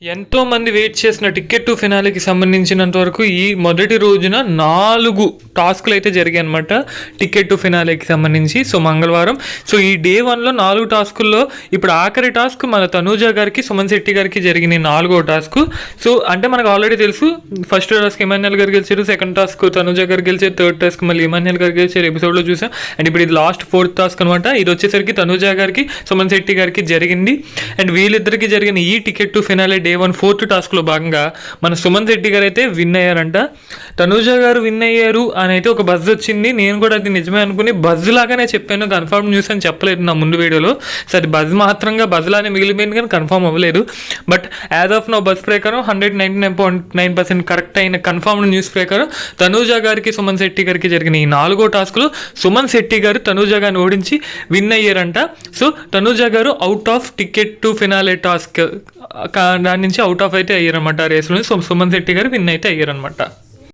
ఎంతోమంది వెయిట్ చేసిన ticket to ఫినాలేకి సంబంధించినంత వరకు ఈ మొదటి రోజున 4 టాస్క్లు అయితే జరిగాయి అనమాట టికెట్ టు ఫినాలేకి సంబంధించి. సో మంగళవారం. సో ఈ డే 1లో 4 టాస్కుల్లో ఇప్పుడు ఆఖరి టాస్క్ మన తనూజ గారికి, సుమన్ శెట్టి గారికి జరిగిన 4వ టాస్క్. సో అంటే మనకు ఆల్రెడీ తెలుసు, ఫస్ట్ టాస్క్ ఇమాన్యుయల్ గారు గెలిచారు, సెకండ్ టాస్క్ తనూజ గారు గెలిచారు, థర్డ్ టాస్క్ మళ్ళీ ఇమాన్యుయల్ గారు గెలిచారు, ఎపిసోడ్లో చూసాం. అండ్ ఇప్పుడు ఇది లాస్ట్ 4th టాస్క్ అనమాట. ఇది వచ్చేసరికి తనూజ గారికి, సుమన్ శెట్టి గారికి జరిగింది. అండ్ వీళ్ళిద్దరికి జరిగిన ఈ ticket to finale day 1 4th టాస్క్లో భాగంగా మన సుమన్ శెట్టి గారు అయితే విన్ అయ్యారంట. తనూజ గారు విన్ అయ్యారు అని అయితే ఒక బజ్ వచ్చింది. నేను కూడా అది నిజమే అనుకుని బజ్ లాగానే చెప్పాను, కన్ఫర్మ్ న్యూస్ అని చెప్పలేదు నా ముందు వీడియోలో. సో అది బజ్ మాత్రంగా బజ్ లానే మిగిలిపోయింది కానీ కన్ఫర్మ్ అవ్వలేదు. But as of no buzz ప్రకారం 199.9% కరెక్ట్ అయిన కన్ఫర్మ్డ్ న్యూస్ ప్రకారం తనూజ గారికి, సుమన్ శెట్టి గారికి జరిగిన ఈ 4వ టాస్క్లో సుమన్ శెట్టి గారు తనూజ గారిని ఓడించి విన్ అయ్యారంట. సో తనూజ గారు out of ticket to finale task దాని నుంచి అవుట్ ఆఫ్ అయితే అయ్యారనమాట రేస్లో. సో సుమన్ శెట్టి గారు విన్ అయితే అయ్యారనమాట.